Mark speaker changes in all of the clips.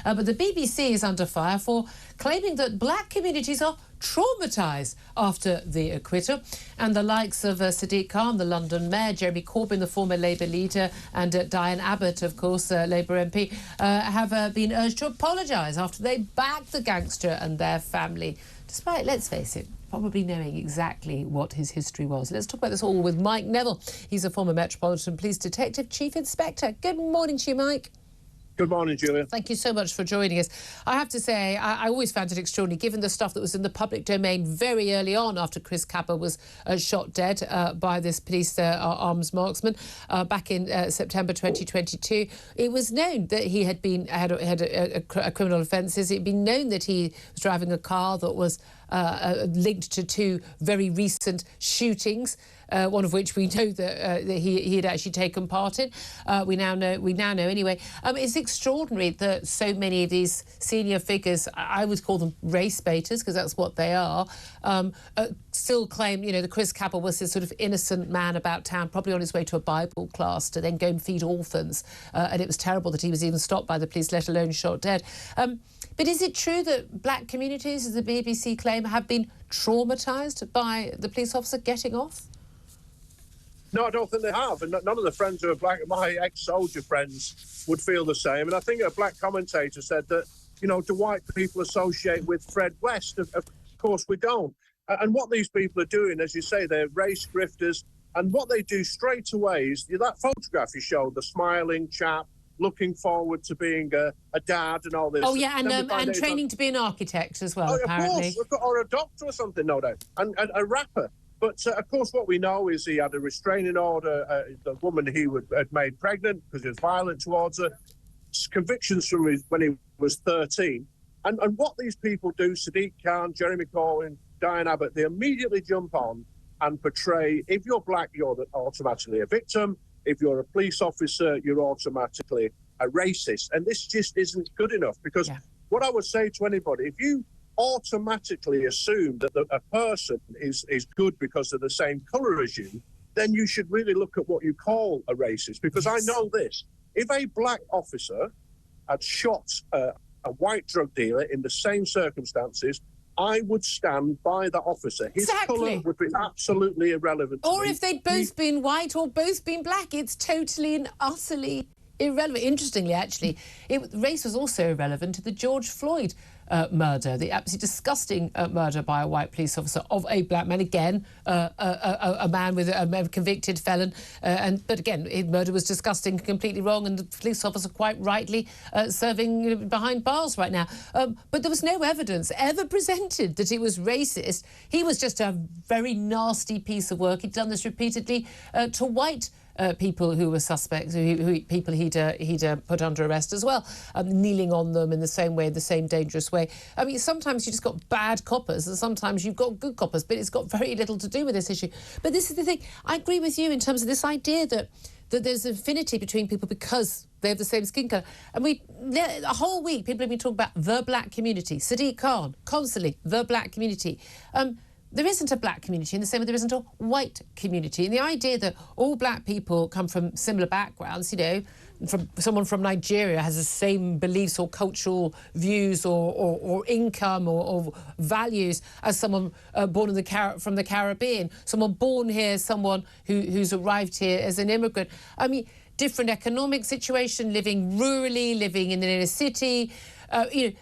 Speaker 1: But the BBC is under fire for claiming that black communities are traumatised after the acquittal. And the likes of Sadiq Khan, the London mayor, Jeremy Corbyn, the former Labour leader, and Diane Abbott, of course, Labour MP, have been urged to apologise after they backed the gangster and their family, despite, let's face it, probably knowing exactly what his history was. Let's talk about this all with Mike Neville. He's a former Metropolitan Police Detective Chief Inspector. Good morning to you, Mike.
Speaker 2: Good morning, Julia.
Speaker 1: Thank you so much for joining us. I have to say, I always found it extraordinary, given the stuff that was in the public domain very early on after Chris Kaba was shot dead by this police arms marksman back in September 2022. It was known that he had criminal offences. It had been known that he was driving a car that was linked to two very recent shootings, one of which we know that he had actually taken part in. We now know anyway. It's extraordinary that so many of these senior figures, I would call them race baiters, because that's what they are, still claim, you know, the Chris Kaba was this sort of innocent man about town, probably on his way to a Bible class to then go and feed orphans. And it was terrible that he was even stopped by the police, let alone shot dead. But is it true that black communities, as the BBC claim, have been traumatised by the police officer getting off?
Speaker 2: No, I don't think they have. And none of the friends who are black, my ex-soldier friends, would feel the same. And I think a black commentator said that, you know, do white people associate with Fred West? Of course we don't. And what these people are doing, as you say, they're race grifters. And what they do straight away is that photograph you showed, the smiling chap, looking forward to being a dad and all this.
Speaker 1: Oh, yeah, and training to be an architect as well, apparently.
Speaker 2: Of course, or a doctor or something, no doubt, and a rapper. But, of course, what we know is he had a restraining order, the woman he had made pregnant because he was violent towards her, convictions from when he was 13. And what these people do, Sadiq Khan, Jeremy Corbyn, Diane Abbott, they immediately jump on and portray, if you're black, you're automatically a victim. If you're a police officer, you're automatically a racist. And this just isn't good enough, because what I would say to anybody, if you automatically assume that a person is good because they're the same colour as you, then you should really look at what you call a racist. Because I know this, if a black officer had shot a white drug dealer in the same circumstances, I would stand by the officer. His colour would be absolutely irrelevant to
Speaker 1: Or
Speaker 2: me.
Speaker 1: if they'd both been white or both been black, it's totally and utterly irrelevant. Interestingly, actually, race was also irrelevant to the George Floyd murder, the absolutely disgusting murder by a white police officer of a black man. Again, a man with a convicted felon. But again, his murder was disgusting, completely wrong, and the police officer quite rightly serving behind bars right now. But there was no evidence ever presented that he was racist. He was just a very nasty piece of work. He'd done this repeatedly to white people who were suspects, people he'd put under arrest as well, kneeling on them in the same way, the same dangerous way. I mean, sometimes you just got bad coppers and sometimes you've got good coppers, but it's got very little to do with this issue. But this is the thing. I agree with you in terms of this idea that there's affinity between people because they have the same skin colour. And a whole week, people have been talking about the black community. Sadiq Khan, constantly, the black community. There isn't a black community in the same way there isn't a white community. And the idea that all black people come from similar backgrounds, you know, someone from Nigeria has the same beliefs or cultural views or income or values as someone born from the Caribbean, someone born here, someone who's arrived here as an immigrant. I mean, different economic situation, living rurally, living in the inner city. It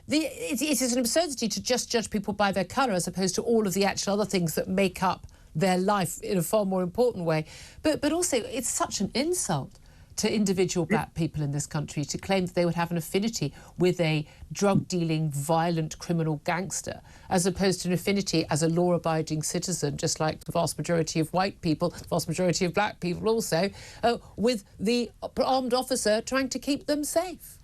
Speaker 1: is an absurdity to just judge people by their colour as opposed to all of the actual other things that make up their life in a far more important way. But also, it's such an insult to individual black people in this country to claim that they would have an affinity with a drug-dealing, violent criminal gangster, as opposed to an affinity as a law-abiding citizen, just like the vast majority of white people, the vast majority of black people also, with the armed officer trying to keep them safe.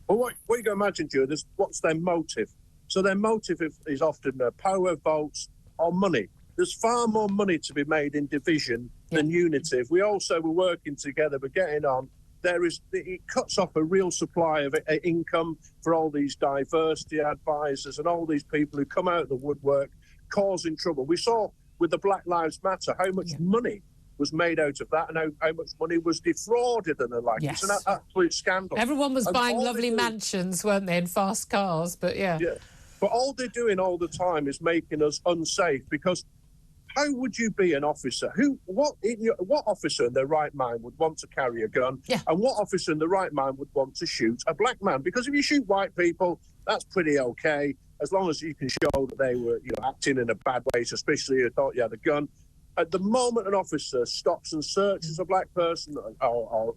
Speaker 2: Well, what you can imagine, Jude, is what's their motive? So their motive is often power, votes, or money. There's far more money to be made in division than unity. If we also were working together but getting on, it cuts off a real supply of income for all these diversity advisors and all these people who come out of the woodwork causing trouble. We saw with the Black Lives Matter how much money was made out of that, and how much money was defrauded and the like.
Speaker 1: Yes.
Speaker 2: It's an absolute scandal.
Speaker 1: Everyone was buying lovely mansions, weren't they, and fast cars, but yeah.
Speaker 2: But all they're doing all the time is making us unsafe, because how would you be an officer? What officer in their right mind would want to carry a gun?
Speaker 1: Yeah.
Speaker 2: And what officer in their right mind would want to shoot a black man? Because if you shoot white people, that's pretty okay, as long as you can show that they were, acting in a bad way, suspiciously, or thought you had a gun. At the moment an officer stops and searches a black person or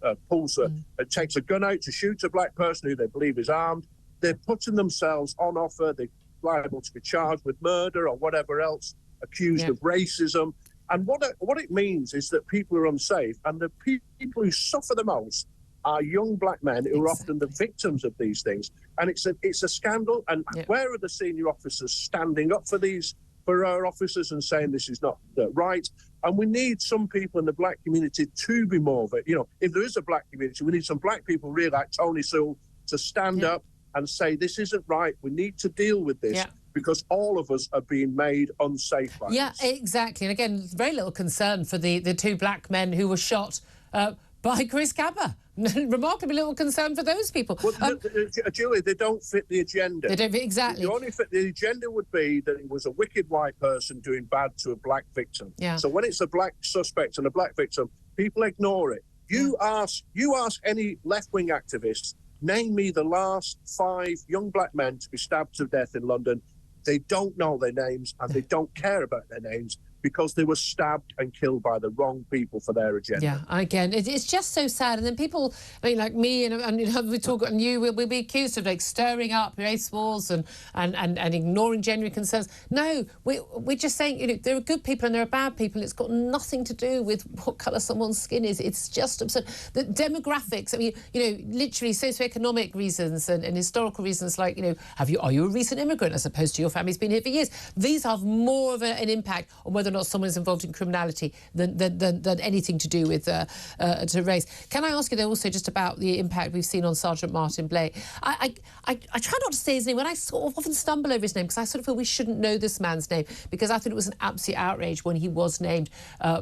Speaker 2: takes a gun out to shoot a black person who they believe is armed, they're putting themselves on offer. They're liable to be charged with murder or whatever else, accused of racism. And what it means is that people are unsafe, and the people who suffer the most are young black men who are often the victims of these things. And it's a scandal. And where are the senior officers standing up for our officers and saying this is not right? And we need some people in the black community to be more of it. If there is a black community, we need some black people really like Tony Sewell to stand up and say this isn't right. We need to deal with this. Because all of us are being made unsafe by this.
Speaker 1: Exactly. And again, very little concern for the two black men who were shot by Chris Kaba. Remarkably little concern for those people.
Speaker 2: Well, Julie, they don't fit the agenda.
Speaker 1: They don't fit, exactly.
Speaker 2: The agenda would be that it was a wicked white person doing bad to a black victim.
Speaker 1: Yeah.
Speaker 2: So when it's a black suspect and a black victim, people ignore it. You ask any left-wing activists, name me the last 5 young black men to be stabbed to death in London. They don't know their names, and they don't care about their names, because they were stabbed and killed by the wrong people for their agenda.
Speaker 1: Yeah, again, it's just so sad. And then people, like me and we talk, and you will be accused of stirring up race wars and ignoring genuine concerns. No, we're just saying there are good people and there are bad people. It's got nothing to do with what colour someone's skin is. It's just absurd. The demographics. Literally socioeconomic reasons and historical reasons, like are you a recent immigrant as opposed to your family's been here for years? These have more of an impact on whether or not someone is involved in criminality than anything to do with to race. Can I ask you though also just about the impact we've seen on Sergeant Martyn Blake? I try not to say his name. When I sort of often stumble over his name, because I sort of feel we shouldn't know this man's name, because I thought it was an absolute outrage when he was named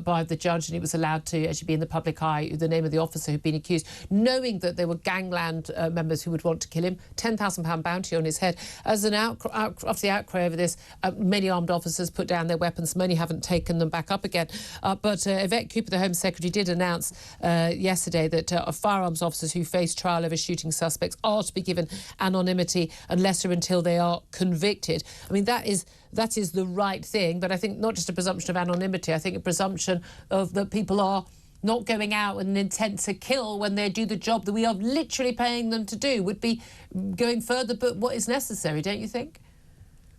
Speaker 1: by the judge and he was allowed to actually be in the public eye, the name of the officer who'd been accused, knowing that there were gangland members who would want to kill him. £10,000 bounty on his head. As an after the outcry over this, many armed officers put down their weapons. Many haven't taken them back up again. But Yvette Cooper, the Home Secretary, did announce yesterday that firearms officers who face trial over shooting suspects are to be given anonymity unless or until they are convicted. I mean, that is the right thing, but I think not just a presumption of anonymity, I think a presumption of that people are not going out with an intent to kill when they do the job that we are literally paying them to do, would be going further but what is necessary, don't you think?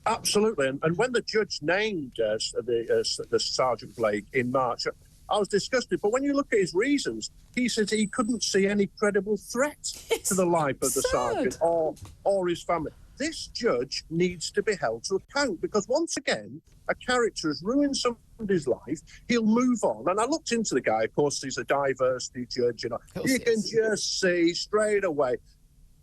Speaker 2: Absolutely. And when the judge named the Sergeant Blake in March, I was disgusted. But when you look at his reasons, he said he couldn't see any credible threat to the life of the sergeant or his family. This judge needs to be held to account, because once again, a character has ruined somebody's life. He'll move on. And I looked into the guy. Of course, he's a diversity judge. You can just see straight away,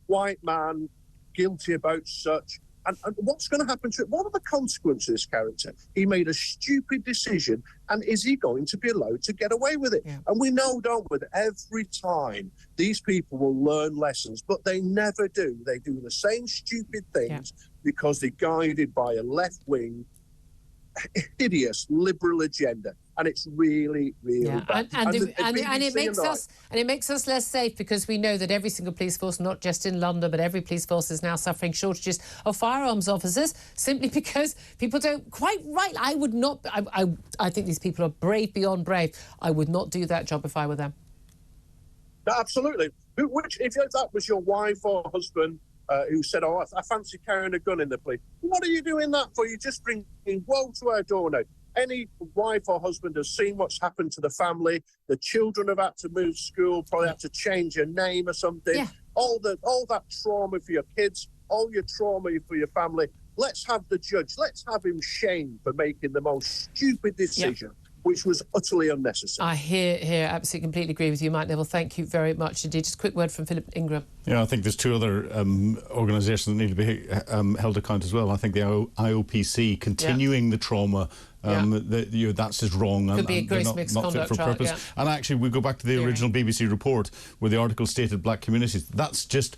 Speaker 2: white man, guilty about such. And what's going to happen to it? What are the consequences of this character? He made a stupid decision, and is he going to be allowed to get away with it? Yeah. And we know, don't we, that every time these people will learn lessons, but they never do. They do the same stupid things because they're guided by a left-wing, hideous liberal agenda. And it's really, really bad. And it makes us less safe, because we know that every single police force, not just in London, but every police force is now suffering shortages of firearms officers, simply because people don't quite right. I would not. I think these people are brave beyond brave. I would not do that job if I were them. No, absolutely. If that was your wife or husband who said, "Oh, I fancy carrying a gun in the police," what are you doing that for? You're just bringing woe to our door now. Any wife or husband has seen what's happened to the family. The children have had to move school, probably had to change your name or something. Yeah. All that trauma for your kids, all your trauma for your family. Let's have the judge. Let's have him shamed for making the most stupid decision, which was utterly unnecessary.
Speaker 1: I absolutely completely agree with you, Mike Neville. Thank you very much indeed. Just a quick word from Philip Ingram.
Speaker 3: Yeah, I think there's 2 other organisations that need to be held account as well. I think the IOPC continuing the trauma That's just wrong.
Speaker 1: Could be a gross misconduct
Speaker 3: not fit for purpose.
Speaker 1: charge,
Speaker 3: And actually, we go back to the original BBC report where the article stated black communities. That's just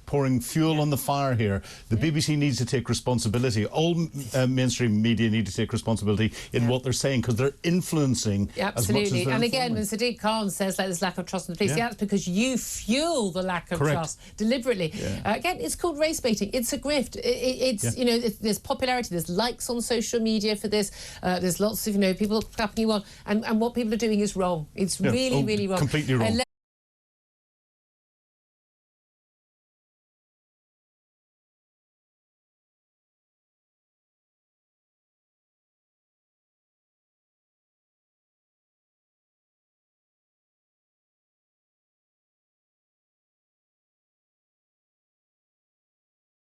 Speaker 3: pouring fuel on the fire here. The BBC needs to take responsibility. All mainstream media need to take responsibility in what they're saying, because they're influencing as much as they're
Speaker 1: And again,
Speaker 3: informing.
Speaker 1: when Sadiq Khan says there's lack of trust in the police, that's because you fuel the lack of trust deliberately. Again, it's called race baiting. It's a grift. There's popularity. There's likes on social media for this. There's lots of people clapping you on, and what people are doing is wrong. It's really wrong.
Speaker 3: Completely wrong.